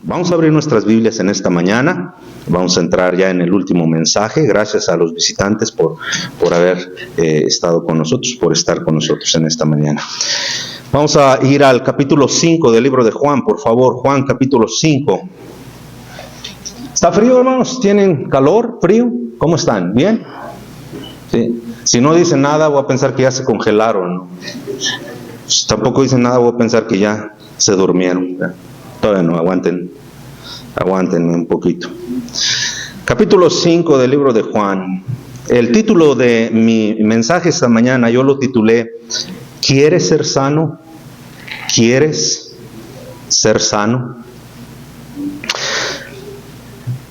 Vamos a abrir nuestras Biblias en esta mañana. Vamos a entrar ya en el último mensaje. Gracias a los visitantes por haber estado con nosotros, por estar con nosotros en esta mañana. Vamos a ir al capítulo 5 del libro de Juan, por favor. Juan, capítulo 5. ¿Está frío, hermanos? ¿Tienen calor? ¿Frío? ¿Cómo están? ¿Bien? Sí. Si no dicen nada, voy a pensar que ya se congelaron. Si tampoco dicen nada, voy a pensar que ya se durmieron. Todavía no, aguanten un poquito. Capítulo 5 del libro de Juan. El título de mi mensaje esta mañana yo lo titulé ¿Quieres ser sano? ¿Quieres ser sano?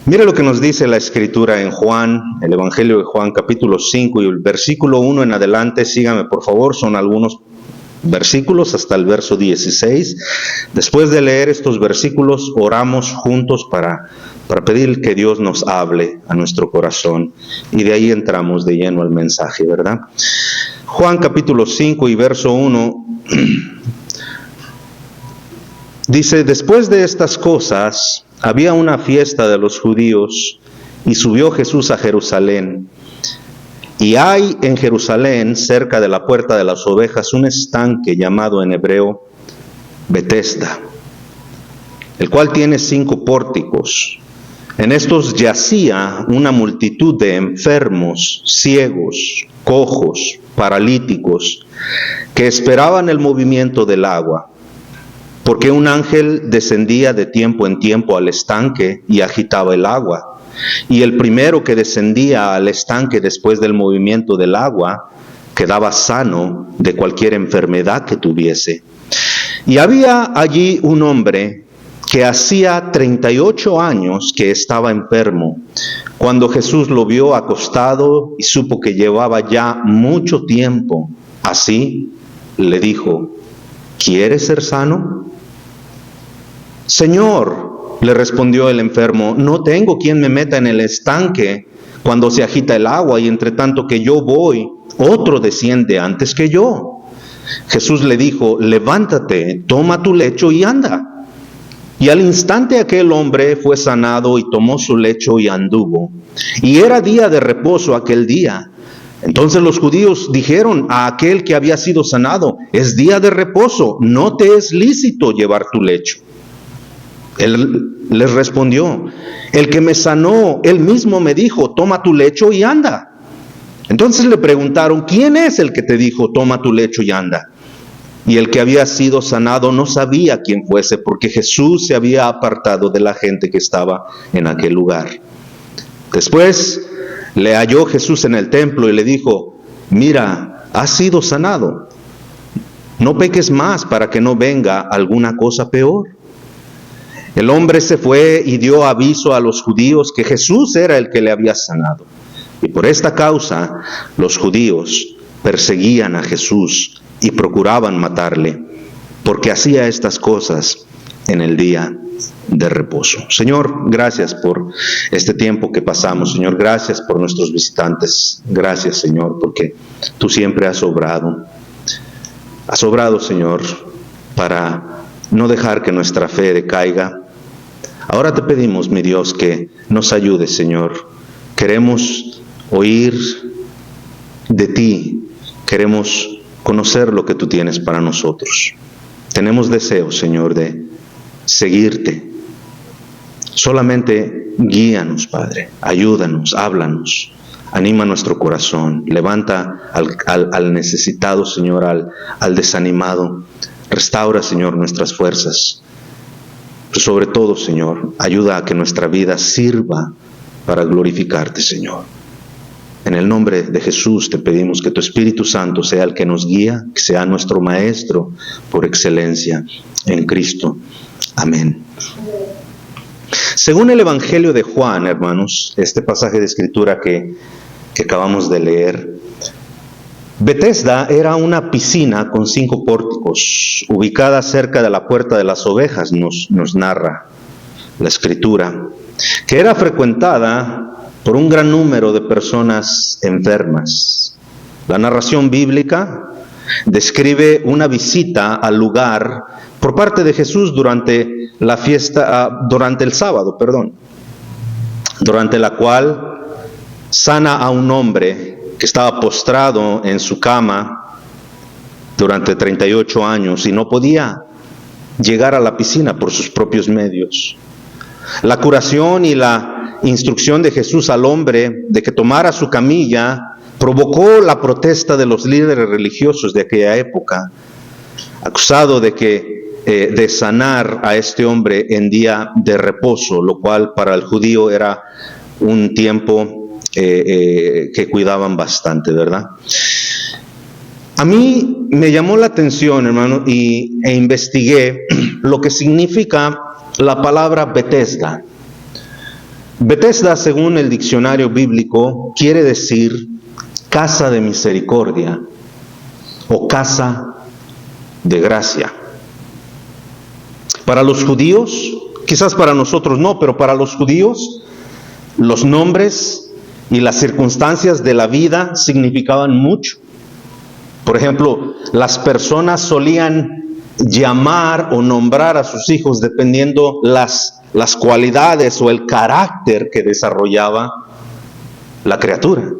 Mire lo que nos dice la Escritura en Juan, el Evangelio de Juan, capítulo 5 y el versículo 1 en adelante. Sígame por favor, son algunos versículos hasta el verso 16. Después de leer estos versículos, oramos juntos para pedir que Dios nos hable a nuestro corazón, y de ahí entramos de lleno al mensaje, ¿verdad? Juan capítulo 5 y verso 1 dice: después de estas cosas había una fiesta de los judíos, y subió Jesús a Jerusalén. Y hay en Jerusalén, cerca de la puerta de las ovejas, un estanque llamado en hebreo Betesda, el cual tiene 5 pórticos. En estos yacía una multitud de enfermos, ciegos, cojos, paralíticos, que esperaban el movimiento del agua, porque un ángel descendía de tiempo en tiempo al estanque y agitaba el agua. Y el primero que descendía al estanque después del movimiento del agua quedaba sano de cualquier enfermedad que tuviese. Y había allí un hombre que hacía 38 años que estaba enfermo. Cuando Jesús lo vio acostado y supo que llevaba ya mucho tiempo así, le dijo: ¿quieres ser sano? Señor, le respondió el enfermo, no tengo quien me meta en el estanque cuando se agita el agua, y entre tanto que yo voy, otro desciende antes que yo. Jesús le dijo: levántate, toma tu lecho y anda. Y al instante aquel hombre fue sanado y tomó su lecho y anduvo. Y era día de reposo aquel día. Entonces los judíos dijeron a aquel que había sido sanado: es día de reposo, no te es lícito llevar tu lecho. Él les respondió: el que me sanó, él mismo me dijo, toma tu lecho y anda. Entonces le preguntaron: ¿quién es el que te dijo, toma tu lecho y anda? Y el que había sido sanado no sabía quién fuese, porque Jesús se había apartado de la gente que estaba en aquel lugar. Después le halló Jesús en el templo y le dijo: mira, has sido sanado. No peques más para que no venga alguna cosa peor. El hombre se fue y dio aviso a los judíos que Jesús era el que le había sanado. Y por esta causa los judíos perseguían a Jesús y procuraban matarle, porque hacía estas cosas en el día de reposo. Señor, gracias por este tiempo que pasamos. Señor, gracias por nuestros visitantes. Gracias, Señor, porque tú siempre has obrado. Has obrado, Señor, para no dejar que nuestra fe decaiga. Ahora te pedimos, mi Dios, que nos ayudes, Señor. Queremos oír de ti. Queremos conocer lo que tú tienes para nosotros. Tenemos deseo, Señor, de seguirte. Solamente guíanos, Padre. Ayúdanos, háblanos. Anima nuestro corazón. Levanta al necesitado, Señor, al desanimado. Restaura, Señor, nuestras fuerzas. Pero sobre todo, Señor, ayuda a que nuestra vida sirva para glorificarte, Señor. En el nombre de Jesús te pedimos que tu Espíritu Santo sea el que nos guía, que sea nuestro Maestro por excelencia en Cristo. Amén. Según el Evangelio de Juan, hermanos, este pasaje de Escritura que acabamos de leer, Betesda era una piscina con 5 pórticos, ubicada cerca de la puerta de las ovejas, nos narra la Escritura, que era frecuentada por un gran número de personas enfermas. La narración bíblica describe una visita al lugar por parte de Jesús durante la fiesta, durante el sábado, durante la cual sana a un hombre que estaba postrado en su cama durante 38 años y no podía llegar a la piscina por sus propios medios. La curación y la instrucción de Jesús al hombre de que tomara su camilla provocó la protesta de los líderes religiosos de aquella época, acusado de sanar a este hombre en día de reposo, lo cual para el judío era un tiempo que cuidaban bastante, ¿verdad? A mí me llamó la atención, hermano, e investigué lo que significa la palabra Betesda. Betesda, según el diccionario bíblico, quiere decir casa de misericordia o casa de gracia. Para los judíos, quizás para nosotros no, pero para los judíos, los nombres y las circunstancias de la vida significaban mucho. Por ejemplo, las personas solían llamar o nombrar a sus hijos dependiendo las cualidades o el carácter que desarrollaba la criatura,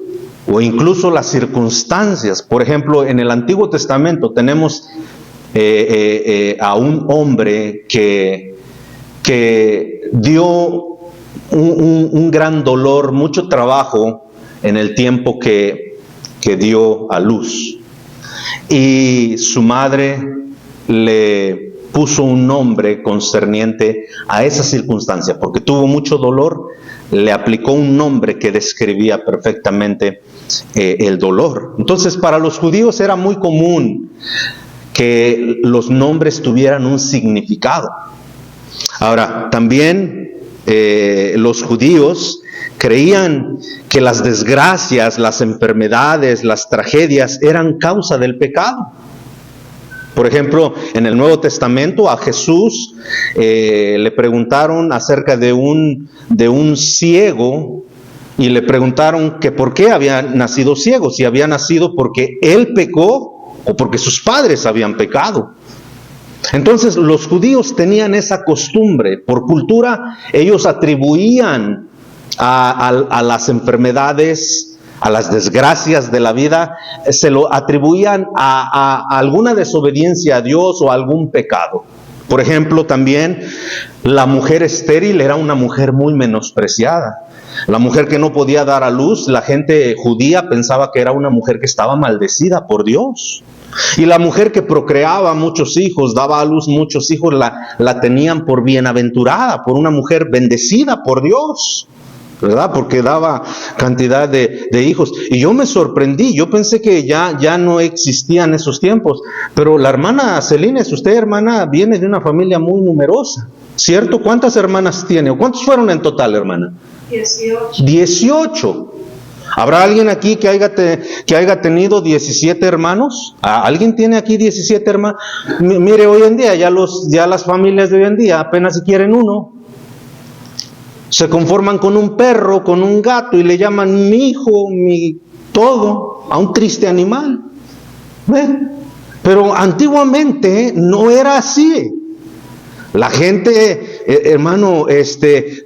o incluso las circunstancias. Por ejemplo, en el Antiguo Testamento tenemos a un hombre que dio un gran dolor, mucho trabajo en el tiempo que dio a luz. Y su madre le puso un nombre concerniente a esa circunstancia, porque tuvo mucho dolor, le aplicó un nombre que describía perfectamente el dolor. Entonces, para los judíos era muy común que los nombres tuvieran un significado. Ahora, también los judíos creían que las desgracias, las enfermedades, las tragedias eran causa del pecado. Por ejemplo, en el Nuevo Testamento a Jesús le preguntaron acerca de un ciego y le preguntaron que por qué había nacido ciego, si había nacido porque él pecó o porque sus padres habían pecado. Entonces los judíos tenían esa costumbre, por cultura ellos atribuían a las enfermedades, a las desgracias de la vida, se lo atribuían a alguna desobediencia a Dios o a algún pecado. Por ejemplo, también la mujer estéril era una mujer muy menospreciada. La mujer que no podía dar a luz, la gente judía pensaba que era una mujer que estaba maldecida por Dios. Y la mujer que procreaba muchos hijos, daba a luz muchos hijos, la tenían por bienaventurada, por una mujer bendecida por Dios, ¿verdad? Porque daba cantidad de hijos. Y yo me sorprendí, yo pensé que ya no existían esos tiempos. Pero la hermana Celines, usted, hermana, viene de una familia muy numerosa, ¿cierto? ¿Cuántas hermanas tiene? ¿O cuántos fueron en total, hermana? 18. ¿Habrá alguien aquí que haya tenido 17 hermanos? ¿Alguien tiene aquí 17 hermanos? Mire, hoy en día ya las familias de hoy en día apenas si quieren uno. Se conforman con un perro, con un gato y le llaman mi hijo, mi todo, a un triste animal. ¿Ve? Pero antiguamente no era así. La gente, hermano,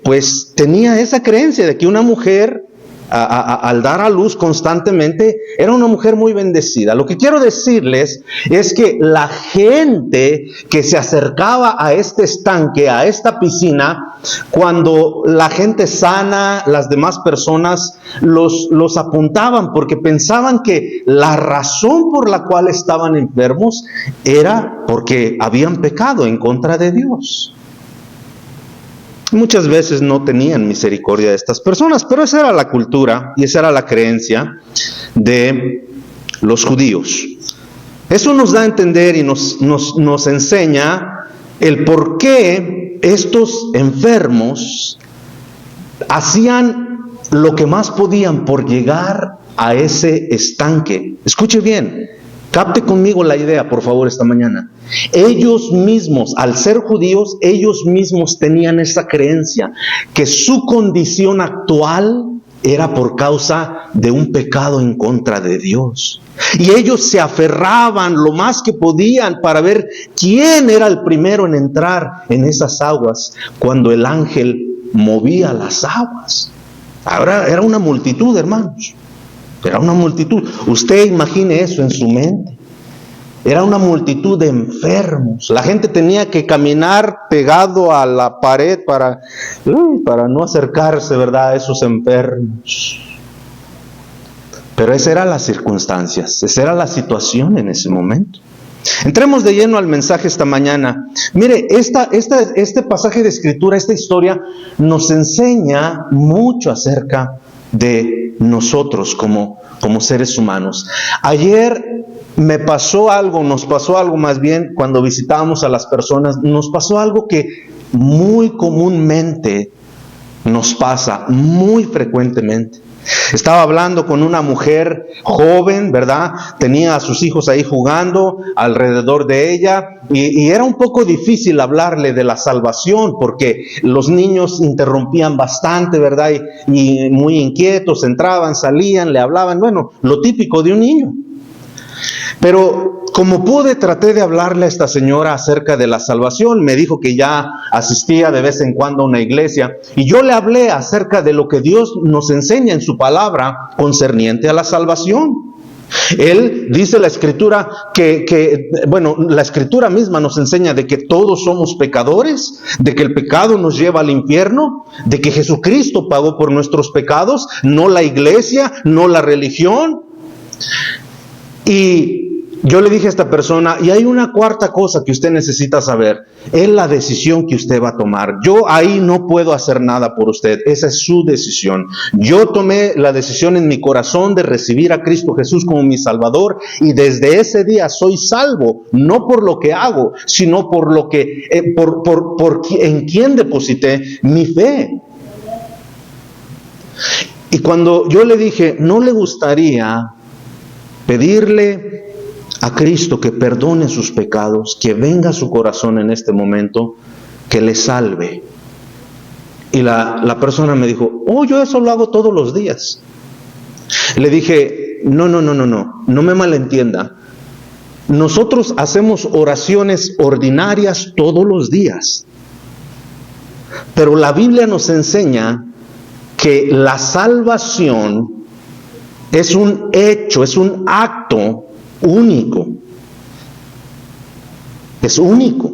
pues tenía esa creencia de que una mujer al dar a luz constantemente era una mujer muy bendecida. Lo que quiero decirles es que la gente que se acercaba a este estanque, a esta piscina, cuando la gente sana, las demás personas los apuntaban porque pensaban que la razón por la cual estaban enfermos era porque habían pecado en contra de Dios. Muchas veces no tenían misericordia de estas personas, pero esa era la cultura y esa era la creencia de los judíos. Eso nos da a entender y nos enseña el por qué estos enfermos hacían lo que más podían por llegar a ese estanque. Escuche bien, capte conmigo la idea, por favor, esta mañana. Ellos mismos, al ser judíos, ellos mismos tenían esa creencia que su condición actual era por causa de un pecado en contra de Dios. Y ellos se aferraban lo más que podían para ver quién era el primero en entrar en esas aguas cuando el ángel movía las aguas. Ahora era una multitud, hermanos. Era una multitud. Usted imagine eso en su mente. Era una multitud de enfermos. La gente tenía que caminar pegado a la pared para no acercarse, ¿verdad?, a esos enfermos. Pero esas eran las circunstancias, esa era la situación en ese momento. Entremos de lleno al mensaje esta mañana. Mire, este pasaje de escritura, esta historia, nos enseña mucho acerca de nosotros como seres humanos. Ayer nos pasó algo más bien, cuando visitábamos a las personas, nos pasó algo que muy comúnmente nos pasa, muy frecuentemente. Estaba hablando con una mujer joven, ¿verdad? Tenía a sus hijos ahí jugando alrededor de ella y era un poco difícil hablarle de la salvación porque los niños interrumpían bastante, ¿verdad? Y muy inquietos, entraban, salían, le hablaban, bueno, lo típico de un niño. Pero como pude, traté de hablarle a esta señora acerca de la salvación. Me dijo que ya asistía de vez en cuando a una iglesia. Y yo le hablé acerca de lo que Dios nos enseña en su palabra concerniente a la salvación. Él dice la escritura la escritura misma nos enseña de que todos somos pecadores, de que el pecado nos lleva al infierno, de que Jesucristo pagó por nuestros pecados, no la iglesia, no la religión. Y yo le dije a esta persona, y hay una cuarta cosa que usted necesita saber, es la decisión que usted va a tomar. Yo ahí no puedo hacer nada por usted, esa es su decisión. Yo tomé la decisión en mi corazón de recibir a Cristo Jesús como mi Salvador, y desde ese día soy salvo, no por lo que hago, sino por lo que, en quien deposité mi fe. Y cuando yo le dije, ¿no le gustaría pedirle a Cristo que perdone sus pecados, que venga a su corazón en este momento, que le salve? Y la persona me dijo, yo eso lo hago todos los días. Le dije, no me malentienda. Nosotros hacemos oraciones ordinarias todos los días, pero la Biblia nos enseña que la salvación es un hecho, es un acto único. Es único.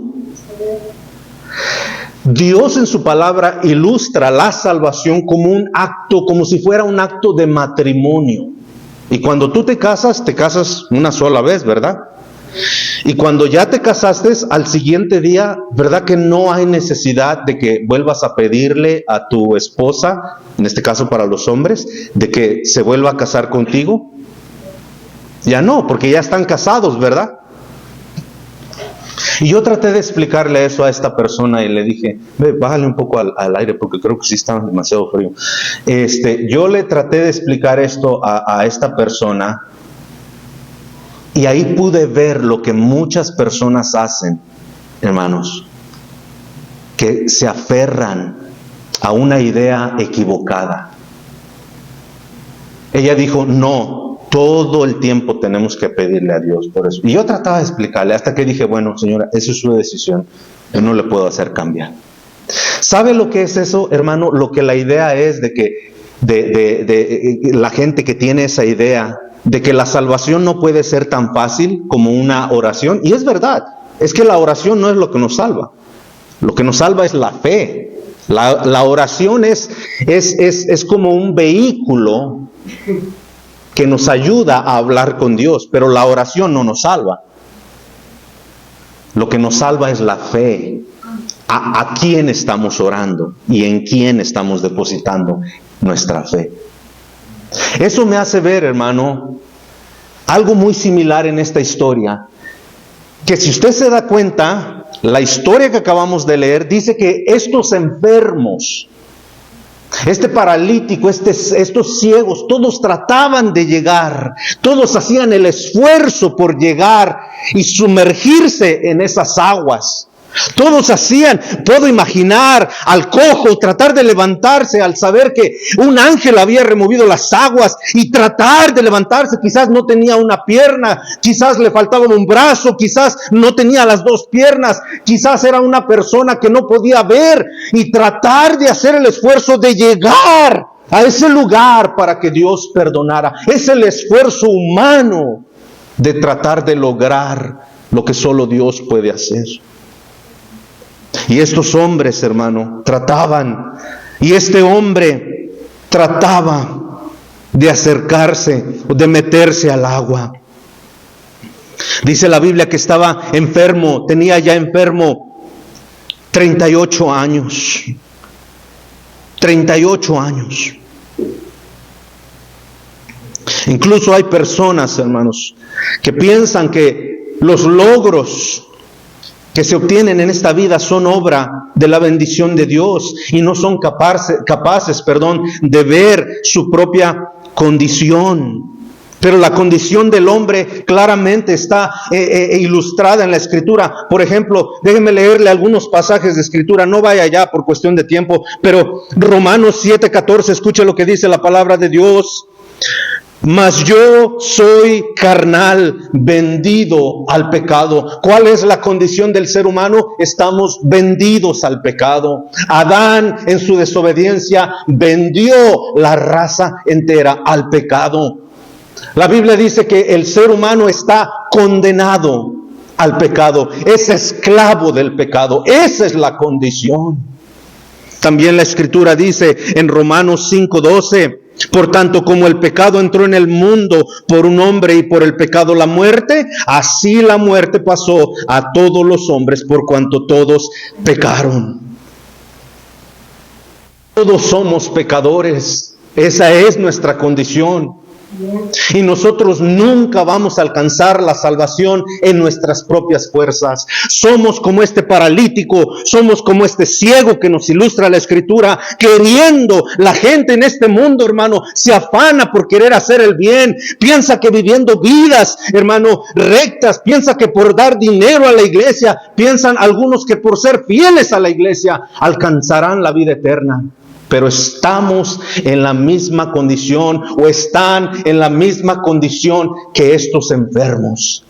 Dios en su palabra ilustra la salvación como un acto, como si fuera un acto de matrimonio. Y cuando tú te casas una sola vez, ¿verdad? Y cuando ya te casaste, al siguiente día, ¿verdad que no hay necesidad de que vuelvas a pedirle a tu esposa, en este caso para los hombres, de que se vuelva a casar contigo? Ya no, porque ya están casados, ¿verdad? Y yo traté de explicarle eso a esta persona y le dije, bájale un poco al aire porque creo que sí está demasiado frío. Yo le traté de explicar esto a esta persona. Y ahí pude ver lo que muchas personas hacen, hermanos, que se aferran a una idea equivocada. Ella dijo, no, todo el tiempo tenemos que pedirle a Dios por eso. Y yo trataba de explicarle hasta que dije, bueno, señora, esa es su decisión, yo no le puedo hacer cambiar. ¿Sabe lo que es eso, hermano? Lo que la idea es de que la gente que tiene esa idea de que la salvación no puede ser tan fácil como una oración. Y es verdad, es que la oración no es lo que nos salva. Lo que nos salva es la fe. La oración es como un vehículo que nos ayuda a hablar con Dios, pero la oración no nos salva. Lo que nos salva es la fe. ¿A quién estamos orando y en quién estamos depositando nuestra fe? Eso me hace ver, hermano, algo muy similar en esta historia, que si usted se da cuenta, la historia que acabamos de leer dice que estos enfermos, este paralítico, estos ciegos, todos trataban de llegar, todos hacían el esfuerzo por llegar y sumergirse en esas aguas, Todos hacían, puedo imaginar al cojo tratar de levantarse al saber que un ángel había removido las aguas y tratar de levantarse. Quizás no tenía una pierna, quizás le faltaba un brazo, quizás no tenía las dos piernas, quizás era una persona que no podía ver y tratar de hacer el esfuerzo de llegar a ese lugar para que Dios perdonara. Es el esfuerzo humano de tratar de lograr lo que solo Dios puede hacer. Y estos hombres, hermano, trataban, y este hombre trataba de acercarse, de meterse al agua. Dice la Biblia que estaba enfermo, tenía ya enfermo 38 años. 38 años. Incluso hay personas, hermanos, que piensan que los logros que se obtienen en esta vida son obra de la bendición de Dios y no son capaces, de ver su propia condición. Pero la condición del hombre claramente está ilustrada en la Escritura. Por ejemplo, déjenme leerle algunos pasajes de Escritura. No vaya allá por cuestión de tiempo, pero Romanos 7:14, escuche lo que dice la palabra de Dios. Mas yo soy carnal, vendido al pecado. ¿Cuál es la condición del ser humano? Estamos vendidos al pecado. Adán, en su desobediencia, vendió la raza entera al pecado. La Biblia dice que el ser humano está condenado al pecado, es esclavo del pecado. Esa es la condición. También la Escritura dice en Romanos 5:12, por tanto, como el pecado entró en el mundo por un hombre y por el pecado la muerte, así la muerte pasó a todos los hombres por cuanto todos pecaron. Todos somos pecadores, esa es nuestra condición. Y nosotros nunca vamos a alcanzar la salvación en nuestras propias fuerzas. Somos como este paralítico, somos como este ciego que nos ilustra la Escritura, queriendo. La gente en este mundo, hermano, se afana por querer hacer el bien. Piensa que viviendo vidas, hermano, rectas, piensa que por dar dinero a la iglesia, piensan algunos que por ser fieles a la iglesia alcanzarán la vida eterna. Pero estamos en la misma condición, o están en la misma condición que estos enfermos.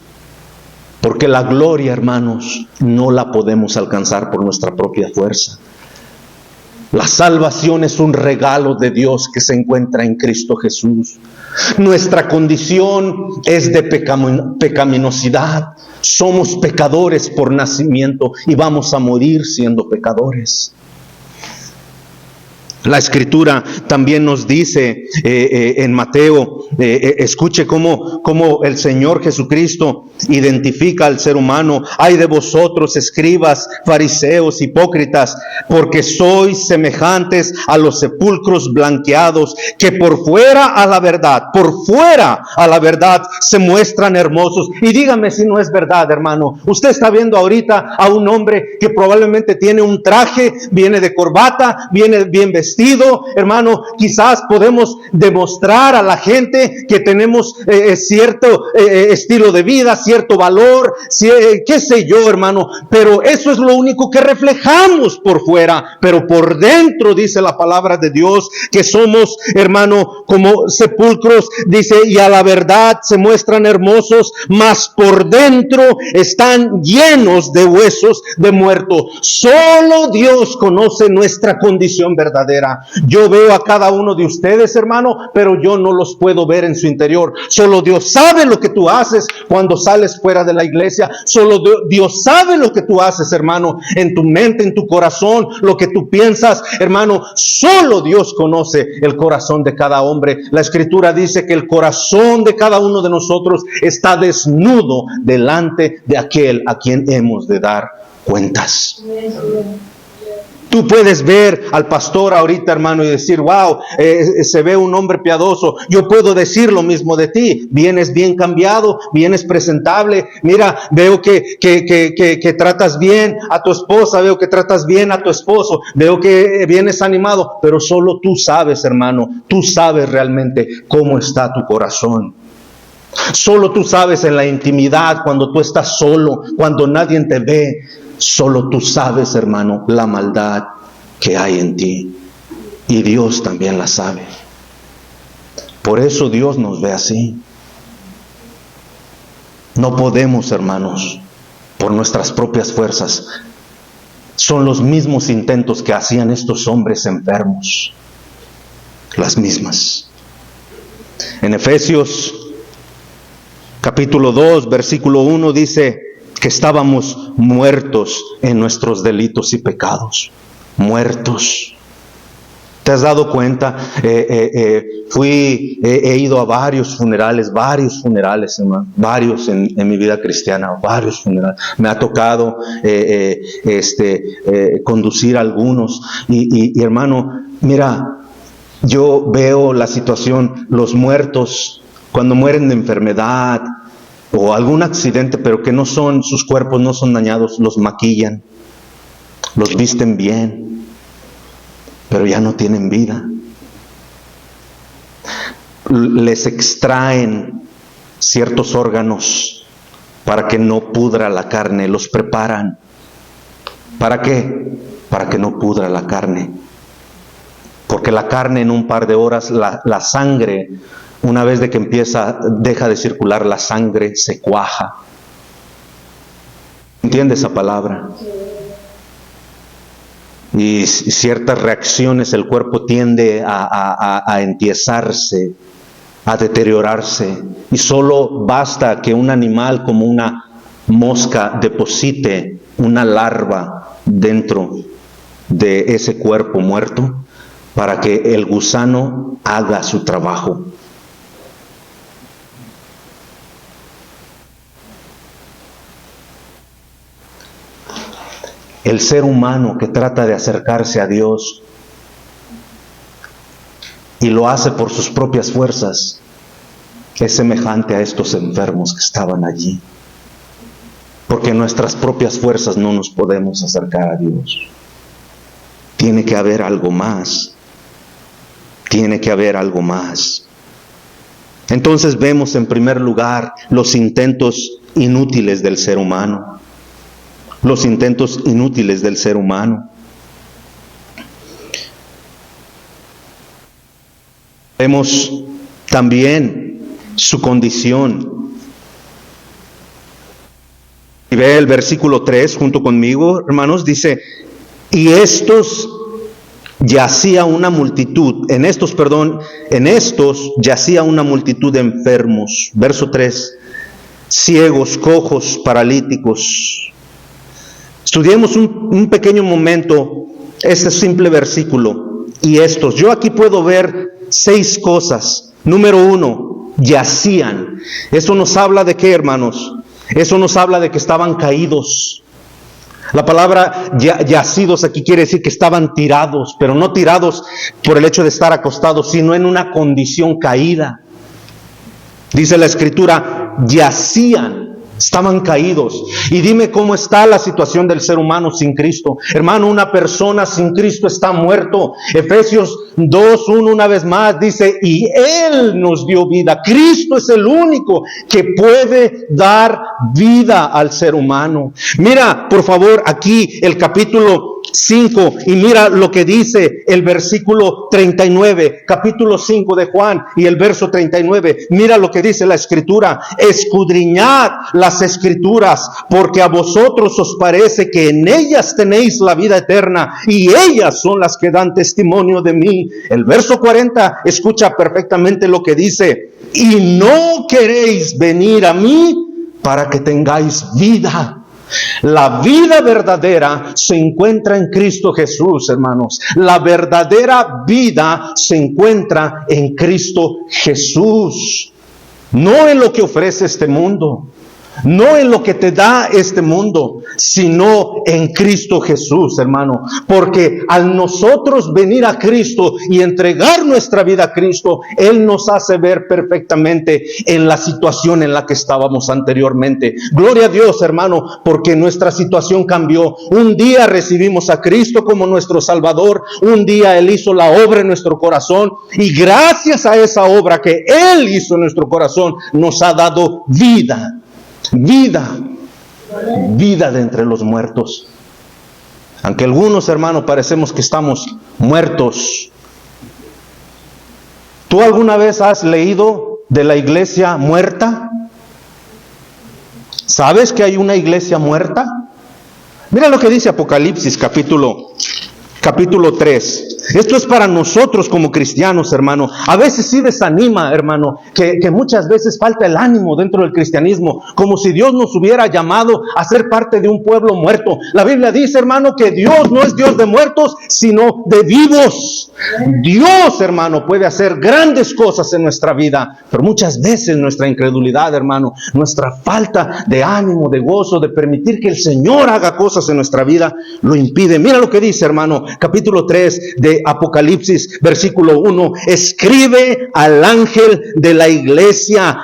Porque la gloria, hermanos, no la podemos alcanzar por nuestra propia fuerza. La salvación es un regalo de Dios que se encuentra en Cristo Jesús. Nuestra condición es de pecaminosidad. Somos pecadores por nacimiento y vamos a morir siendo pecadores. La Escritura también nos dice en Mateo, escuche cómo el Señor Jesucristo identifica al ser humano. Ay de vosotros, escribas, fariseos, hipócritas, porque sois semejantes a los sepulcros blanqueados, que por fuera a la verdad se muestran hermosos. Y dígame si no es verdad, hermano. Usted está viendo ahorita a un hombre que probablemente tiene un traje, viene de corbata, viene bien vestido, hermano. Quizás podemos demostrar a la gente que tenemos cierto estilo de vida, cierto valor, qué sé yo, hermano, pero eso es lo único que reflejamos por fuera. Pero por dentro dice la palabra de Dios que somos, hermano, como sepulcros, dice, y a la verdad se muestran hermosos, mas por dentro están llenos de huesos de muerto. Solo Dios conoce nuestra condición verdadera. Yo veo a cada uno de ustedes, hermano, pero yo no los puedo ver en su interior. Solo Dios sabe lo que tú haces cuando sales fuera de la iglesia. Solo Dios sabe lo que tú haces, hermano, en tu mente, en tu corazón, lo que tú piensas, hermano. Solo Dios conoce el corazón de cada hombre. La Escritura dice que el corazón de cada uno de nosotros está desnudo delante de aquel a quien hemos de dar cuentas. Tú puedes ver al pastor ahorita, hermano, y decir, wow, se ve un hombre piadoso. Yo puedo decir lo mismo de ti. Vienes bien cambiado, vienes presentable. Mira, veo que tratas bien a tu esposa, veo que tratas bien a tu esposo, veo que vienes animado. Pero solo tú sabes, hermano, tú sabes realmente cómo está tu corazón. Solo tú sabes en la intimidad, cuando tú estás solo, cuando nadie te ve. solo tú sabes, hermano, la maldad que hay en ti. Y Dios también la sabe. Por eso Dios nos ve así. No podemos, hermanos, por nuestras propias fuerzas. Son los mismos intentos que hacían estos hombres enfermos. Las mismas. En Efesios capítulo 2, versículo 1 dice que estábamos muertos en nuestros delitos y pecados. Muertos. ¿Te has dado cuenta? He ido a varios funerales, hermano, varios en mi vida cristiana, varios funerales. Me ha tocado conducir algunos. Y hermano, mira, yo veo la situación, los muertos, cuando mueren de enfermedad o algún accidente, pero que no son, sus cuerpos no son dañados, los maquillan, los visten bien, pero ya no tienen vida. Les extraen ciertos órganos para que no pudra la carne, los preparan. ¿Para qué? Para que no pudra la carne. Porque la carne en un par de horas, la sangre, una vez de que deja de circular la sangre, se cuaja. ¿Entiende esa palabra? Y ciertas reacciones, el cuerpo tiende a entiesarse, a deteriorarse. Y solo basta que un animal como una mosca deposite una larva dentro de ese cuerpo muerto para que el gusano haga su trabajo. El ser humano que trata de acercarse a Dios y lo hace por sus propias fuerzas es semejante a estos enfermos que estaban allí. Porque en nuestras propias fuerzas no nos podemos acercar a Dios. Tiene que haber algo más. Tiene que haber algo más. Entonces vemos en primer lugar los intentos inútiles del ser humano. Los intentos inútiles del ser humano. Vemos también su condición. Y ve el versículo 3 junto conmigo, hermanos, dice: y estos yacía una multitud, en estos yacía una multitud de enfermos. Verso 3, ciegos, cojos, paralíticos. Estudiemos un pequeño momento este simple versículo. Y estos, yo aquí puedo ver 6 cosas. Número 1, yacían. Eso nos habla de qué, hermanos? Eso nos habla de que estaban caídos. La palabra yacidos aquí quiere decir que estaban tirados, pero no tirados por el hecho de estar acostados, sino en una condición caída. Dice la Escritura, yacían. Estaban caídos. Y dime cómo está la situación del ser humano sin Cristo. Hermano, una persona sin Cristo está muerto. Efesios 2:1 una vez más dice: y Él nos dio vida. Cristo es el único que puede dar vida al ser humano. Mira, por favor, aquí el capítulo 5 y mira lo que dice el versículo 39, capítulo 5 de Juan y el verso 39. Mira lo que dice la Escritura: escudriñad las Escrituras, porque a vosotros os parece que en ellas tenéis la vida eterna, y ellas son las que dan testimonio de mí. El verso 40, escucha perfectamente lo que dice: y no queréis venir a mí para que tengáis vida. La vida verdadera se encuentra en Cristo Jesús, hermanos. La verdadera vida se encuentra en Cristo Jesús. No en lo que ofrece este mundo, no en lo que te da este mundo, sino en Cristo Jesús, hermano. Porque al nosotros venir a Cristo y entregar nuestra vida a Cristo, Él nos hace ver perfectamente en la situación en la que estábamos anteriormente. Gloria a Dios, hermano, porque nuestra situación cambió. Un día recibimos a Cristo como nuestro Salvador. Un día Él hizo la obra en nuestro corazón. Y gracias a esa obra que Él hizo en nuestro corazón, nos ha dado vida. Vida. vida de entre los muertos. Aunque algunos, hermanos, parecemos que estamos muertos. ¿Tú alguna vez has leído de la iglesia muerta? ¿Sabes que hay una iglesia muerta? Mira lo que dice Apocalipsis capítulo 3. Esto es para nosotros como cristianos, hermano. A veces sí desanima, hermano, que muchas veces falta el ánimo dentro del cristianismo, como si Dios nos hubiera llamado a ser parte de un pueblo muerto. La Biblia dice, hermano, que Dios no es Dios de muertos, sino de vivos. Dios, hermano, puede hacer grandes cosas en nuestra vida, pero muchas veces nuestra incredulidad, hermano, nuestra falta de ánimo, de gozo, de permitir que el Señor haga cosas en nuestra vida, lo impide. Mira lo que dice, hermano, capítulo 3 de Apocalipsis, versículo 1. Escribe al ángel de la iglesia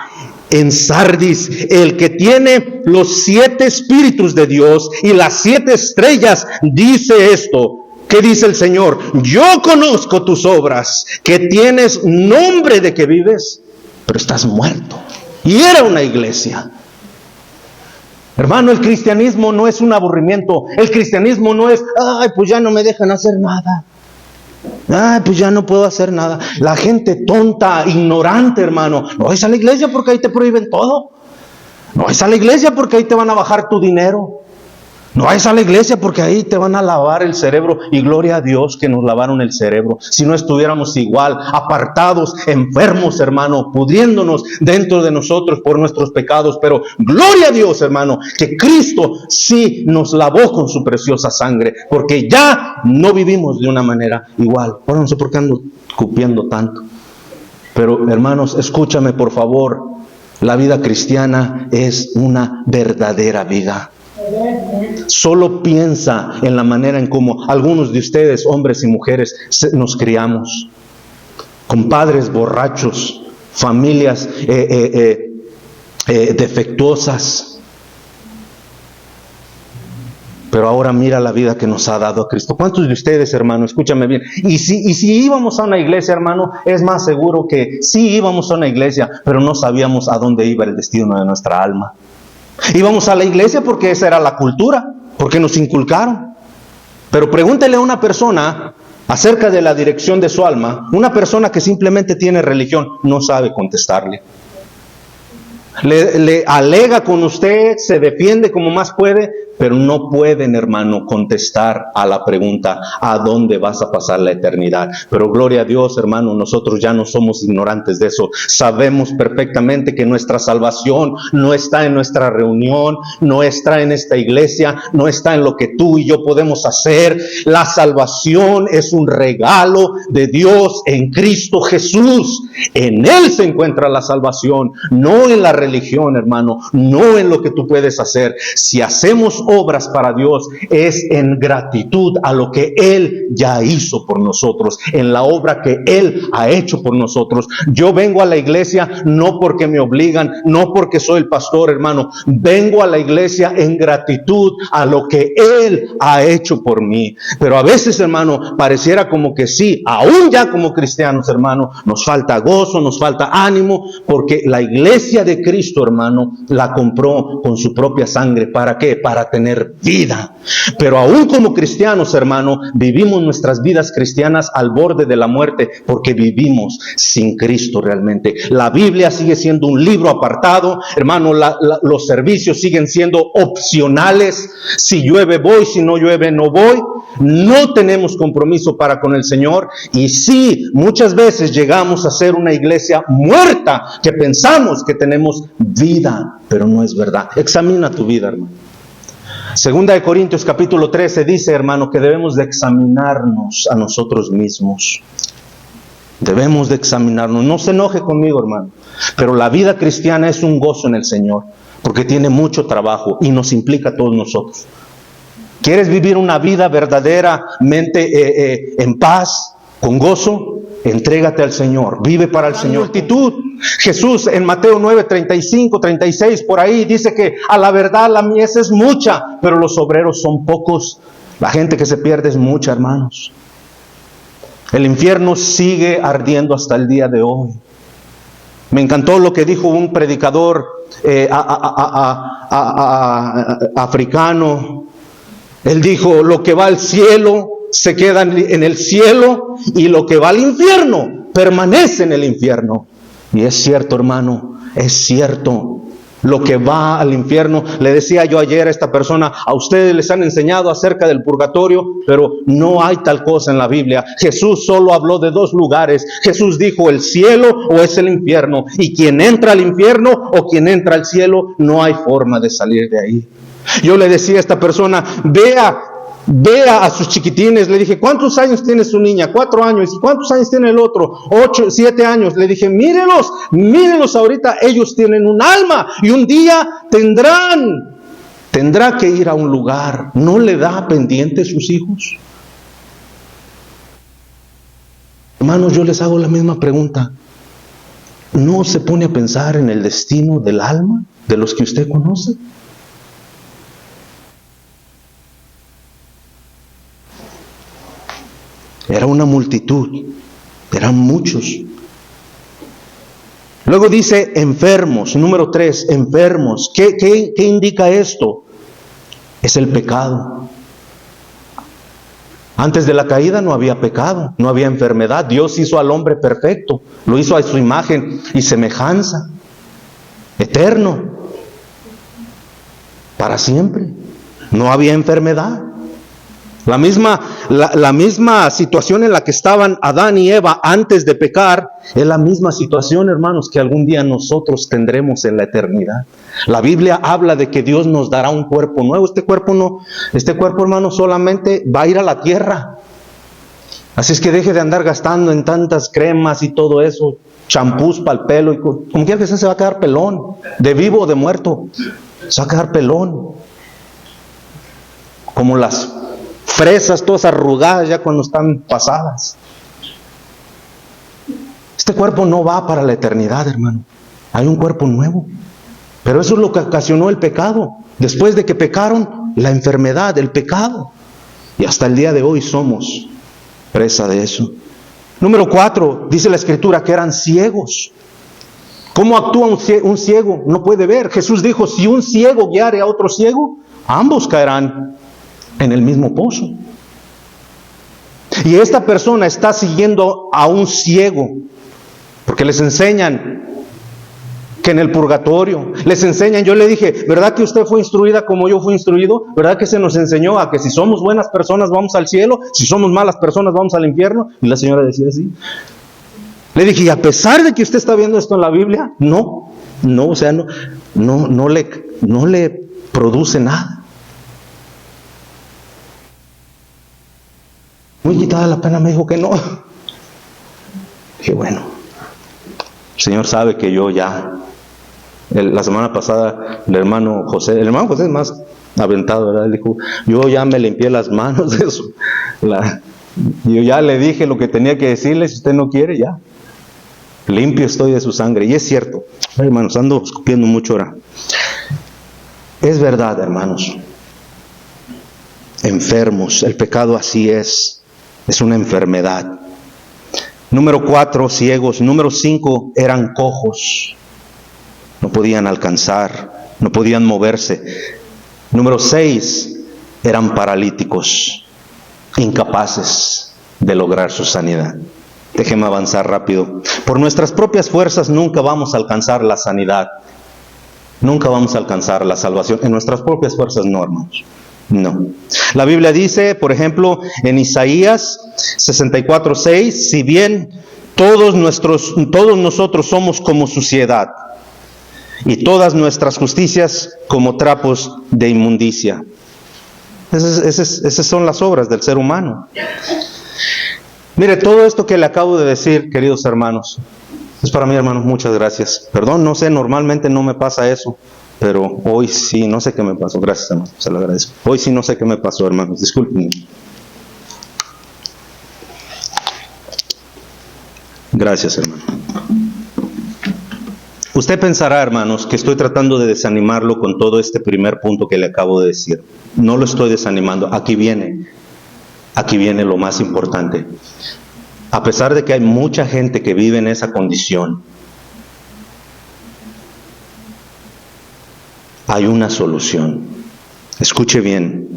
en Sardis, el que tiene los 7 espíritus de Dios y las 7 estrellas, dice esto. ¿Qué dice el Señor? Yo conozco tus obras, que tienes nombre de que vives, pero estás muerto. Y era una iglesia. Hermano, el cristianismo no es un aburrimiento. El cristianismo no es, ay, pues ya no me dejan hacer nada. Ay, pues ya no puedo hacer nada. La gente tonta, ignorante, hermano. No vayas a la iglesia porque ahí te prohíben todo. No vayas a la iglesia porque ahí te van a bajar tu dinero. No vayas a la iglesia porque ahí te van a lavar el cerebro. Y gloria a Dios que nos lavaron el cerebro. Si no estuviéramos igual, apartados, enfermos, hermano, pudriéndonos dentro de nosotros por nuestros pecados. Pero gloria a Dios, hermano, que Cristo sí nos lavó con su preciosa sangre. Porque ya no vivimos de una manera igual. Ahora no sé por qué ando cupiendo tanto. Pero hermanos, escúchame por favor. La vida cristiana es una verdadera vida. Solo piensa en la manera en cómo algunos de ustedes, hombres y mujeres, nos criamos. Con padres borrachos, familias defectuosas. Pero ahora mira la vida que nos ha dado Cristo. ¿Cuántos de ustedes, hermano, escúchame bien? Y si íbamos a una iglesia, hermano, es más seguro que sí íbamos a una iglesia, pero no sabíamos a dónde iba el destino de nuestra alma. Íbamos a la iglesia porque esa era la cultura, porque nos inculcaron. Pero pregúntele a una persona acerca de la dirección de su alma, una persona que simplemente tiene religión, no sabe contestarle. Le alega con usted, se defiende como más puede, pero no pueden, hermano, contestar a la pregunta, ¿a dónde vas a pasar la eternidad? Pero gloria a Dios, hermano, nosotros ya no somos ignorantes de eso. Sabemos perfectamente que nuestra salvación no está en nuestra reunión, no está en esta iglesia, no está en lo que tú y yo podemos hacer. La salvación es un regalo de Dios en Cristo Jesús. En Él se encuentra la salvación, no en la religión, hermano, no en lo que tú puedes hacer. Si hacemos obras para Dios, es en gratitud a lo que Él ya hizo por nosotros, en la obra que Él ha hecho por nosotros. Yo vengo a la iglesia no porque me obligan, no porque soy el pastor, hermano. Vengo a la iglesia en gratitud a lo que Él ha hecho por mí. Pero a veces, hermano, pareciera como que sí, aún ya como cristianos, hermano, nos falta gozo, nos falta ánimo, porque la iglesia de Cristo, hermano, la compró con su propia sangre. ¿Para qué? Para tener vida. Pero aún como cristianos, hermano, vivimos nuestras vidas cristianas al borde de la muerte, porque vivimos sin Cristo realmente. La Biblia sigue siendo un libro apartado, hermano. Los servicios siguen siendo opcionales. Si llueve voy, si no llueve no voy. No tenemos compromiso para con el Señor. Y sí, muchas veces llegamos a ser una iglesia muerta, que pensamos que tenemos vida, pero no es verdad. Examina tu vida, hermano. Segunda de Corintios capítulo 13 dice, hermano, que debemos de examinarnos a nosotros mismos. Debemos de examinarnos. No se enoje conmigo, hermano, pero la vida cristiana es un gozo en el Señor, porque tiene mucho trabajo y nos implica a todos nosotros. ¿Quieres vivir una vida verdaderamente en paz, con gozo? Entrégate al Señor, vive para el Señor. Multitud. Jesús en Mateo 9, 35, 36, por ahí dice que a la verdad la mies es mucha, pero los obreros son pocos. La gente que se pierde es mucha, hermanos. El infierno sigue ardiendo hasta el día de hoy. Me encantó lo que dijo un predicador africano. Él dijo, lo que va al cielo se queda en el cielo y lo que va al infierno permanece en el infierno. Y es cierto, hermano, es cierto. Lo que va al infierno, le decía yo ayer a esta persona, a ustedes les han enseñado acerca del purgatorio, pero no hay tal cosa en la Biblia. Jesús solo habló de dos lugares. Jesús dijo, el cielo o es el infierno. Y quien entra al infierno o quien entra al cielo, no hay forma de salir de ahí. Yo le decía a esta persona, vea a sus chiquitines. Le dije, ¿cuántos años tiene su niña? 4 años. ¿Y cuántos años tiene el otro? 8, 7 años. Le dije, mírenlos ahorita. Ellos tienen un alma y un día tendrá que ir a un lugar. ¿No le da pendiente sus hijos? Hermanos, yo les hago la misma pregunta. ¿No se pone a pensar en el destino del alma de los que usted conoce? Era una multitud, eran muchos. Luego dice enfermos, número 3, enfermos. ¿Qué indica esto? Es el pecado. Antes de la caída no había pecado, no había enfermedad. Dios hizo al hombre perfecto, lo hizo a su imagen y semejanza, eterno, para siempre. No había enfermedad. La misma situación en la que estaban Adán y Eva antes de pecar, es la misma situación, hermanos, que algún día nosotros tendremos en la eternidad. La Biblia habla de que Dios nos dará un cuerpo nuevo. Este cuerpo, hermano, solamente va a ir a la tierra. Así es que deje de andar gastando en tantas cremas y todo eso, champús para el pelo, y como quiera que sea, se va a quedar pelón, de vivo o de muerto, se va a quedar pelón, como las fresas todas arrugadas ya cuando están pasadas. Este cuerpo no va para la eternidad, hermano. Hay un cuerpo nuevo. Pero eso es lo que ocasionó el pecado. Después de que pecaron, la enfermedad, el pecado. Y hasta el día de hoy somos presa de eso. Número 4, dice la Escritura que eran ciegos. ¿Cómo actúa un ciego? No puede ver. Jesús dijo, si un ciego guiare a otro ciego, ambos caerán en el mismo pozo. Y esta persona está siguiendo a un ciego, porque les enseñan que en el purgatorio, les enseñan, yo le dije, ¿verdad que usted fue instruida como yo fui instruido? ¿Verdad que se nos enseñó a que si somos buenas personas vamos al cielo, si somos malas personas vamos al infierno? Y la señora decía así. Le dije, y a pesar de que usted está viendo esto en la Biblia, no, o sea, no le produce nada. Muy quitada la pena, me dijo que no. Dije, bueno, el Señor sabe que yo ya, la semana pasada, el hermano José es más aventado, ¿verdad? Él dijo, yo ya me limpié las manos de eso. Yo ya le dije lo que tenía que decirle, si usted no quiere, ya. Limpio estoy de su sangre. Y es cierto, hermanos, ando escupiendo mucho ahora. Es verdad, hermanos. Enfermos, el pecado así es una enfermedad. Número 4, ciegos. Número 5, eran cojos. No podían alcanzar, no podían moverse. Número 6, eran paralíticos, incapaces de lograr su sanidad. Déjeme avanzar rápido. Por nuestras propias fuerzas nunca vamos a alcanzar la sanidad. Nunca vamos a alcanzar la salvación. En nuestras propias fuerzas no, hermanos. No. La Biblia dice, por ejemplo, en Isaías 64:6, si bien todos nosotros somos como suciedad, y todas nuestras justicias como trapos de inmundicia. Esas son las obras del ser humano. Mire, todo esto que le acabo de decir, queridos hermanos, es para mí, hermanos, muchas gracias. Perdón, no sé, normalmente no me pasa eso, pero hoy sí, no sé qué me pasó. Gracias, hermano, se lo agradezco. Hoy sí no sé qué me pasó, hermanos, discúlpenme. Gracias, hermano. Usted pensará, hermanos, que estoy tratando de desanimarlo con todo este primer punto que le acabo de decir. No lo estoy desanimando. Aquí viene lo más importante. A pesar de que hay mucha gente que vive en esa condición, hay una solución. Escuche bien.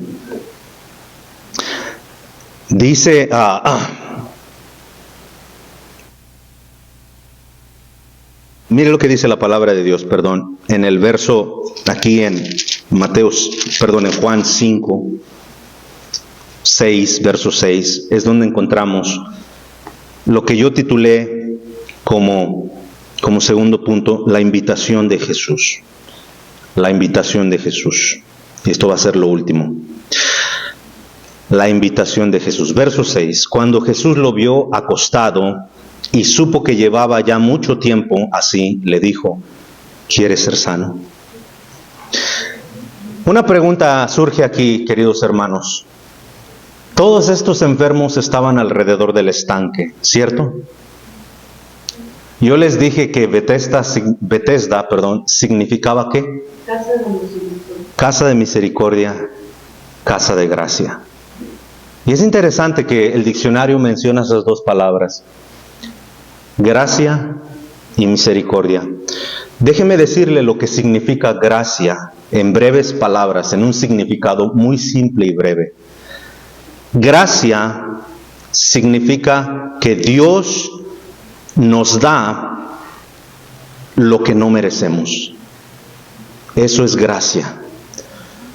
Dice, mire lo que dice la palabra de Dios, perdón, en el verso, aquí en en Juan 5, 6, verso 6, es donde encontramos lo que yo titulé como segundo punto, la invitación de Jesús. La invitación de Jesús. Y esto va a ser lo último. La invitación de Jesús. Verso 6. Cuando Jesús lo vio acostado y supo que llevaba ya mucho tiempo así, le dijo, ¿quieres ser sano? Una pregunta surge aquí, queridos hermanos. Todos estos enfermos estaban alrededor del estanque, ¿cierto? Yo les dije que Bethesda, significaba ¿qué? Casa de misericordia, casa de gracia. Y es interesante que el diccionario menciona esas dos palabras, gracia y misericordia. Déjeme decirle lo que significa gracia en breves palabras, en un significado muy simple y breve. Gracia significa que Dios nos da lo que no merecemos. Eso es gracia.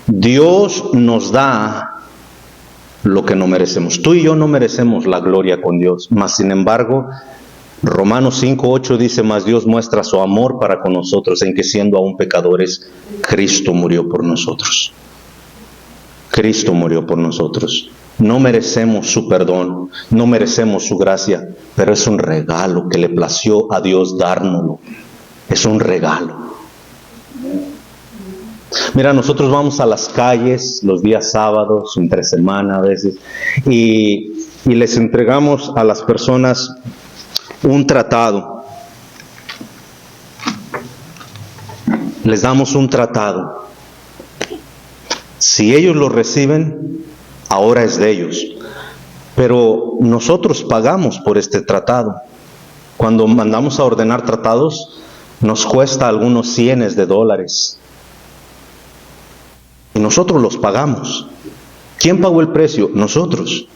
Dios nos da lo que no merecemos. Tú y yo no merecemos la gloria con Dios, mas sin embargo, Romanos 5:8 dice, mas Dios muestra su amor para con nosotros en que siendo aún pecadores, Cristo murió por nosotros. Cristo murió por nosotros. No merecemos su perdón, no merecemos su gracia, pero es un regalo que le plació a Dios dárnoslo. Es un regalo. Mira, nosotros vamos a las calles los días sábados, entre semana a veces, y les entregamos a las personas un tratado. Les damos un tratado. Si ellos lo reciben, ahora es de ellos. Pero nosotros pagamos por este tratado. Cuando mandamos a ordenar tratados, nos cuesta algunos cientos de dólares. Y nosotros los pagamos. ¿Quién pagó el precio? Nosotros.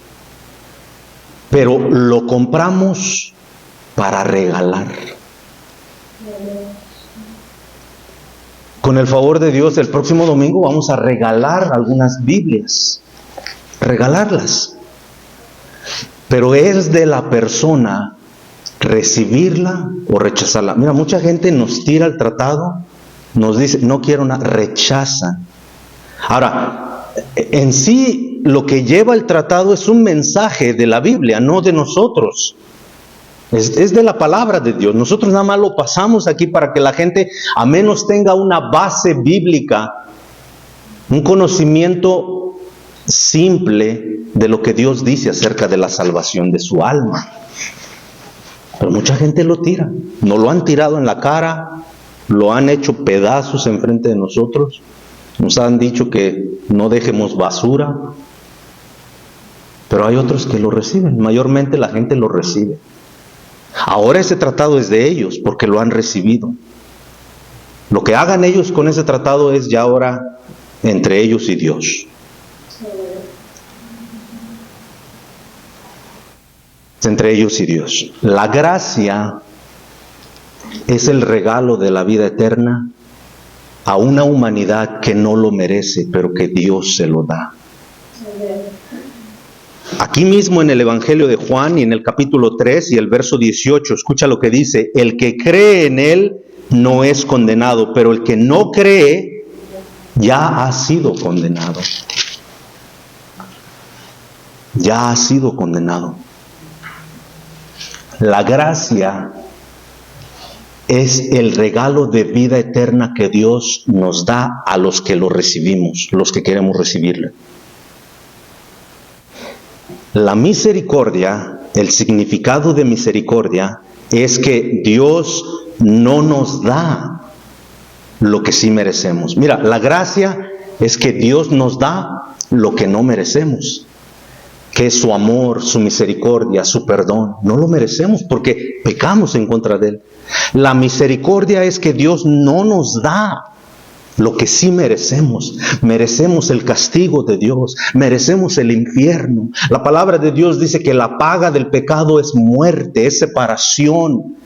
Pero lo compramos para regalar. Con el favor de Dios, el próximo domingo vamos a regalar algunas Biblias. Regalarlas. Pero es de la persona recibirla o rechazarla. Mira, mucha gente nos tira el tratado, nos dice, no quiero nada, rechazan. Ahora, en sí, lo que lleva el tratado es un mensaje de la Biblia, no de nosotros. Es de la palabra de Dios. Nosotros nada más lo pasamos aquí para que la gente, a menos tenga una base bíblica, un conocimiento simple de lo que Dios dice acerca de la salvación de su alma. Pero mucha gente lo tira. Nos lo han tirado en la cara, lo han hecho pedazos enfrente de nosotros. Nos han dicho que no dejemos basura. Pero hay otros que lo reciben. Mayormente la gente lo recibe. Ahora ese tratado es de ellos porque lo han recibido. Lo que hagan ellos con ese tratado es ya ahora entre ellos y Dios. Entre ellos y Dios. La gracia es el regalo de la vida eterna a una humanidad que no lo merece, pero que Dios se lo da. Aquí mismo en el Evangelio de Juan y en el capítulo 3 y el verso 18, escucha lo que dice, el que cree en Él no es condenado, pero el que no cree ya ha sido condenado. Ya ha sido condenado. La gracia es el regalo de vida eterna que Dios nos da a los que lo recibimos, los que queremos recibirlo. La misericordia, el significado de misericordia, es que Dios no nos da lo que sí merecemos. Mira, la gracia es que Dios nos da lo que no merecemos, que es su amor, su misericordia, su perdón. No lo merecemos porque pecamos en contra de Él. La misericordia es que Dios no nos da lo que sí merecemos. Merecemos el castigo de Dios, merecemos el infierno. La palabra de Dios dice que la paga del pecado es muerte, es separación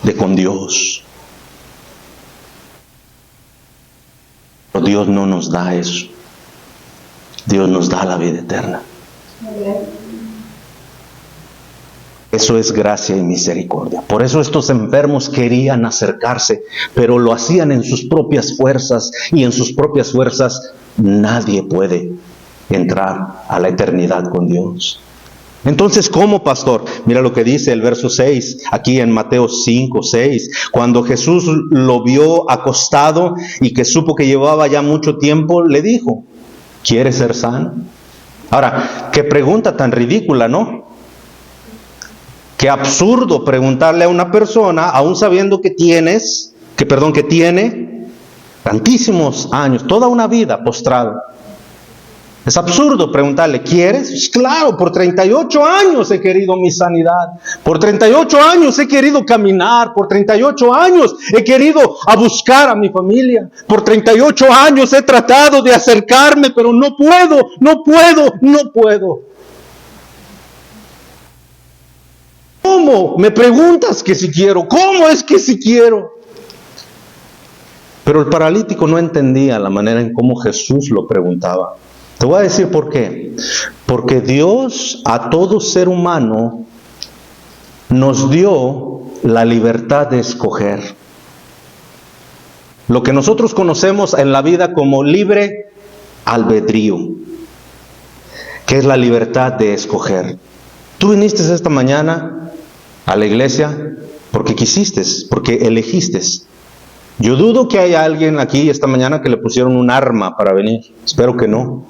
de con Dios. Pero Dios no nos da eso. Dios nos da la vida eterna. Eso es gracia y misericordia. Por eso estos enfermos querían acercarse, pero lo hacían en sus propias fuerzas, y en sus propias fuerzas nadie puede entrar a la eternidad con Dios. Entonces, ¿cómo, pastor? Mira lo que dice el verso 6, aquí en Mateo 5, 6. Cuando Jesús lo vio acostado y que supo que llevaba ya mucho tiempo, le dijo: ¿quieres ser sano? Ahora, qué pregunta tan ridícula, ¿no? Qué absurdo preguntarle a una persona, aún sabiendo que tiene tantísimos años, toda una vida postrado. Es absurdo preguntarle: ¿quieres? Pues claro, por 38 años he querido mi sanidad. Por 38 años he querido caminar. Por 38 años he querido a buscar a mi familia. Por 38 años he tratado de acercarme, pero no puedo. ¿Cómo? Me preguntas que si quiero. ¿Cómo es que si quiero? Pero el paralítico no entendía la manera en cómo Jesús lo preguntaba. Te voy a decir por qué. Porque Dios a todo ser humano nos dio la libertad de escoger. Lo que nosotros conocemos en la vida como libre albedrío, que es la libertad de escoger. Tú viniste esta mañana a la iglesia porque quisiste, porque elegiste. Yo dudo que haya alguien aquí esta mañana que le pusieron un arma para venir. Espero que no.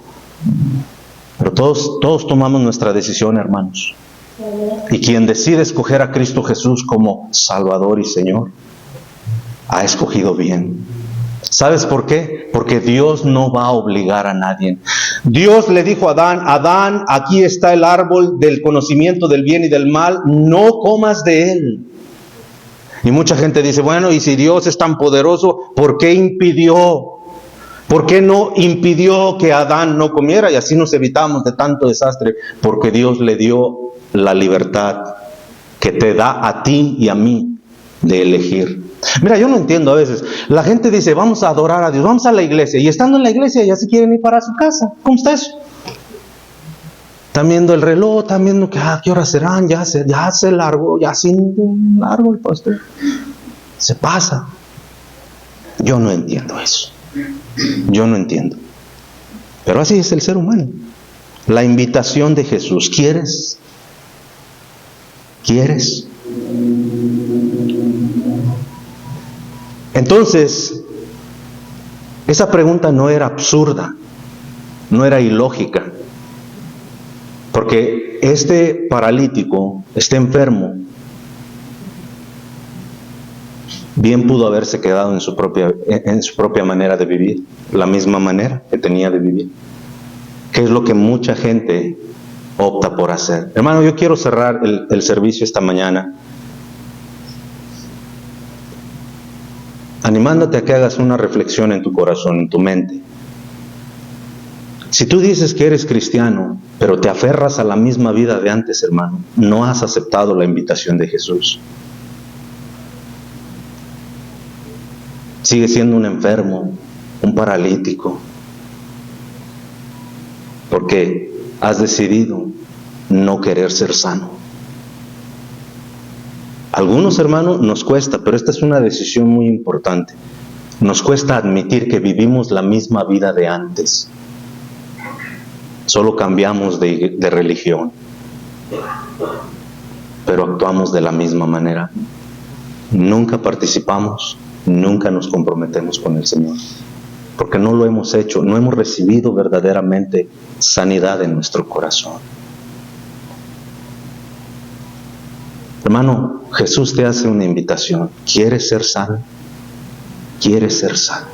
Pero todos tomamos nuestra decisión, hermanos. Y quien decide escoger a Cristo Jesús como Salvador y Señor, ha escogido bien. ¿Sabes por qué? Porque Dios no va a obligar a nadie. Dios le dijo a Adán: Adán, aquí está el árbol del conocimiento del bien y del mal, no comas de él. Y mucha gente dice: bueno, y si Dios es tan poderoso, ¿por qué impidió? ¿Por qué no impidió que Adán no comiera? Y así nos evitamos de tanto desastre. Porque Dios le dio la libertad que te da a ti y a mí de elegir. Mira, yo no entiendo a veces. La gente dice: vamos a adorar a Dios, vamos a la iglesia. Y estando en la iglesia ya se quieren ir para su casa. ¿Cómo está eso? Están viendo el reloj, están viendo que ¿qué horas serán? Ya se largó, ya sin largo el pastor. Se pasa. Yo no entiendo eso. Yo no entiendo. Pero así es el ser humano. La invitación de Jesús: ¿quieres? ¿Quieres? Entonces, esa pregunta no era absurda, no era ilógica, porque este paralítico, este enfermo, bien pudo haberse quedado en su propia manera de vivir, la misma manera que tenía de vivir, que es lo que mucha gente opta por hacer. Hermano, yo quiero cerrar el servicio esta mañana animándote a que hagas una reflexión en tu corazón, en tu mente. Si tú dices que eres cristiano, pero te aferras a la misma vida de antes, hermano, no has aceptado la invitación de Jesús. Sigues siendo un enfermo, un paralítico, porque has decidido no querer ser sano. Algunos, hermanos, nos cuesta, pero esta es una decisión muy importante. Nos cuesta admitir que vivimos la misma vida de antes. Solo cambiamos de religión, pero actuamos de la misma manera. Nunca participamos, nunca nos comprometemos con el Señor, porque no lo hemos hecho, no hemos recibido verdaderamente sanidad en nuestro corazón. Hermano, Jesús te hace una invitación. ¿Quieres ser sano? ¿Quieres ser sano?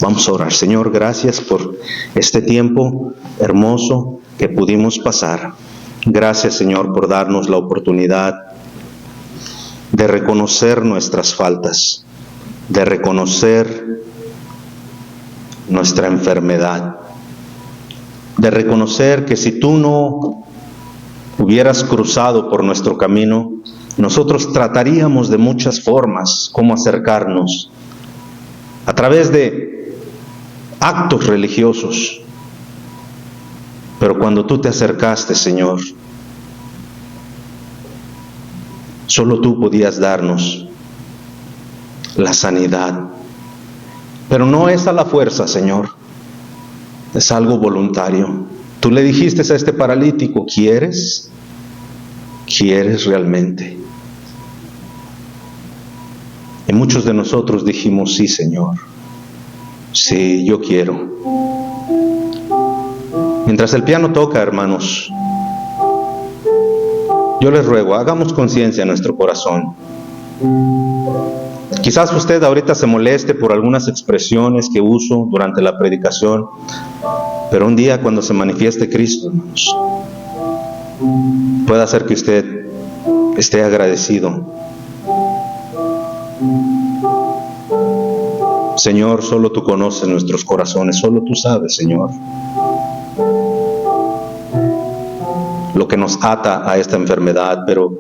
Vamos a orar. Señor, gracias por este tiempo hermoso que pudimos pasar. Gracias, Señor, por darnos la oportunidad de reconocer nuestras faltas, de reconocer nuestra enfermedad, de reconocer que si tú no hubieras cruzado por nuestro camino, nosotros trataríamos de muchas formas cómo acercarnos, a través de actos religiosos. Pero cuando tú te acercaste, Señor, solo tú podías darnos la sanidad. Pero no es a la fuerza, Señor, es algo voluntario. Tú le dijiste a este paralítico, ¿quieres? ¿Quieres realmente? Y muchos de nosotros dijimos, sí, Señor, sí, yo quiero. Mientras el piano toca, hermanos, yo les ruego, hagamos conciencia en nuestro corazón. Quizás usted ahorita se moleste por algunas expresiones que uso durante la predicación, pero un día cuando se manifieste Cristo, hermanos, puede hacer que usted esté agradecido. Señor, solo tú conoces nuestros corazones, solo tú sabes, Señor, lo que nos ata a esta enfermedad, pero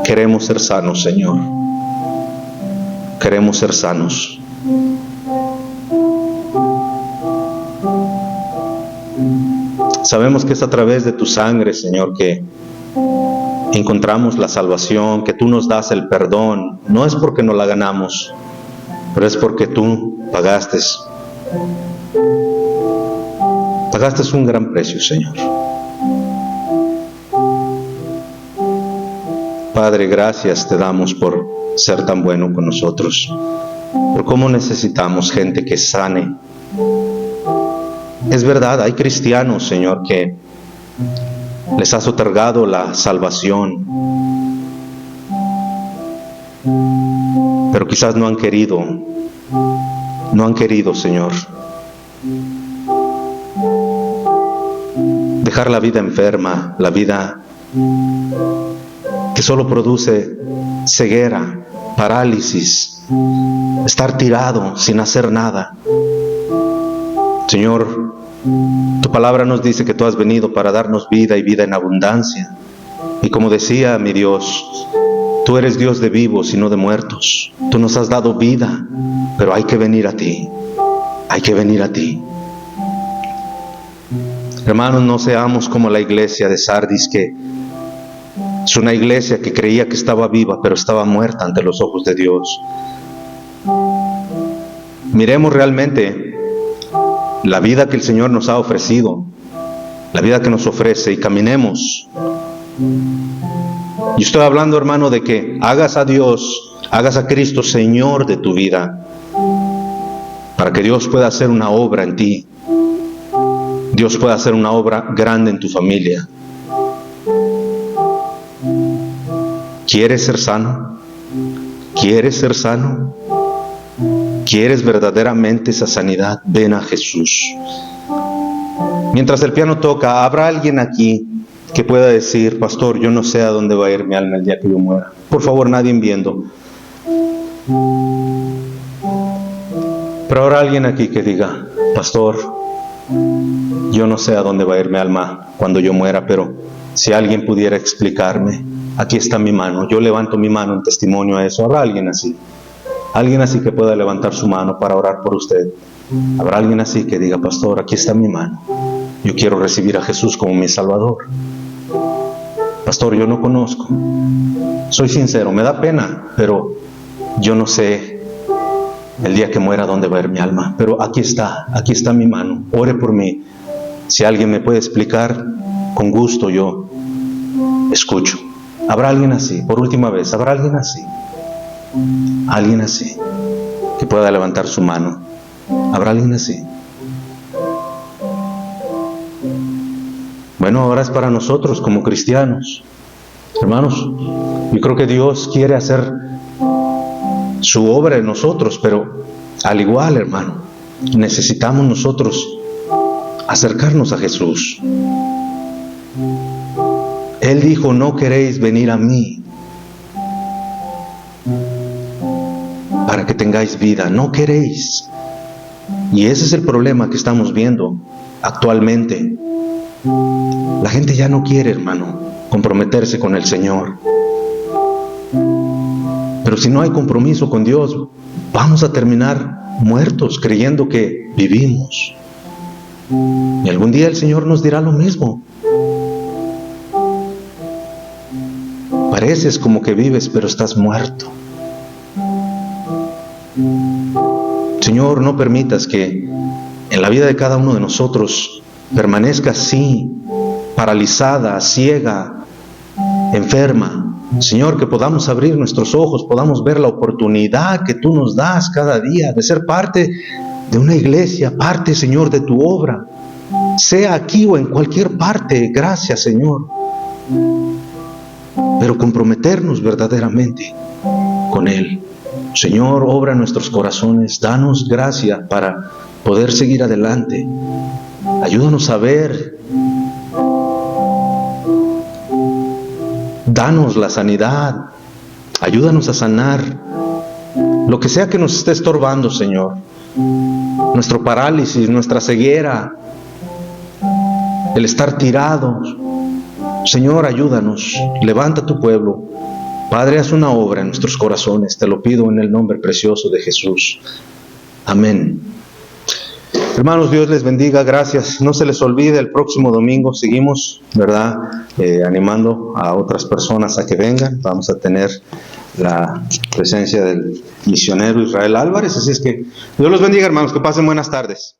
queremos ser sanos, Señor. Queremos ser sanos. Sabemos que es a través de tu sangre, Señor, que encontramos la salvación, que tú nos das el perdón. No es porque nos la ganamos, pero es porque tú pagaste un gran precio, Señor. Padre, gracias te damos por ser tan bueno con nosotros, por cómo necesitamos gente que sane. Es verdad, hay cristianos, Señor, que les has otorgado la salvación, pero quizás no han querido, Señor, dejar la vida enferma, la vida que solo produce ceguera, parálisis, estar tirado sin hacer nada. Señor, tu palabra nos dice que tú has venido para darnos vida y vida en abundancia. Y como decía mi Dios, tú eres Dios de vivos y no de muertos. Tú nos has dado vida, pero hay que venir a ti. Hay que venir a ti. Hermanos, no seamos como la iglesia de Sardis, que es una iglesia que creía que estaba viva, pero estaba muerta ante los ojos de Dios. Miremos realmente la vida que el Señor nos ha ofrecido, la vida que nos ofrece, y caminemos. Yo estoy hablando, hermano, de que hagas a Dios, hagas a Cristo Señor de tu vida, para que Dios pueda hacer una obra en ti. Dios pueda hacer una obra grande en tu familia. ¿Quieres ser sano? ¿Quieres ser sano? ¿Quieres verdaderamente esa sanidad? Ven a Jesús. Mientras el piano toca, ¿habrá alguien aquí que pueda decir, pastor, yo no sé a dónde va a ir mi alma el día que yo muera? Por favor, nadie viendo. Pero habrá alguien aquí que diga, pastor, yo no sé a dónde va a ir mi alma cuando yo muera, pero si alguien pudiera explicarme, aquí está mi mano, yo levanto mi mano en testimonio a eso. ¿Habrá alguien así? Alguien así que pueda levantar su mano para orar por usted. Habrá alguien así que diga, pastor, aquí está mi mano, yo quiero recibir a Jesús como mi Salvador. Pastor, yo no conozco, soy sincero, me da pena, pero yo no sé el día que muera dónde va a ir mi alma, pero aquí está mi mano, ore por mí. Si alguien me puede explicar, con gusto yo escucho. ¿Habrá alguien así? Por última vez, ¿habrá alguien así? Alguien así que pueda levantar su mano. ¿Habrá alguien así? Bueno, ahora es para nosotros como cristianos. Hermanos, yo creo que Dios quiere hacer su obra en nosotros, pero al igual, hermano, necesitamos nosotros acercarnos a Jesús. Él dijo, no queréis venir a mí para que tengáis vida, no queréis. Y ese es el problema que estamos viendo actualmente. La gente ya no quiere, hermano, comprometerse con el Señor. Pero si no hay compromiso con Dios, vamos a terminar muertos creyendo que vivimos. Y algún día el Señor nos dirá lo mismo. Pareces como que vives, pero estás muerto. Señor, no permitas que en la vida de cada uno de nosotros permanezca así, paralizada, ciega, enferma. Señor, que podamos abrir nuestros ojos, podamos ver la oportunidad que tú nos das cada día de ser parte de una iglesia, parte, Señor, de tu obra, sea aquí o en cualquier parte. Gracias, Señor. Pero comprometernos verdaderamente con Él. Señor, obra en nuestros corazones, danos gracia para poder seguir adelante. Ayúdanos a ver. Danos la sanidad. Ayúdanos a sanar lo que sea que nos esté estorbando, Señor. Nuestro parálisis, nuestra ceguera, el estar tirados. Señor, ayúdanos. Levanta a tu pueblo. Padre, haz una obra en nuestros corazones. Te lo pido en el nombre precioso de Jesús. Amén. Hermanos, Dios les bendiga, gracias. No se les olvide, el próximo domingo seguimos, ¿verdad? Animando a otras personas a que vengan. Vamos a tener la presencia del misionero Israel Álvarez. Así es que Dios los bendiga, hermanos, que pasen buenas tardes.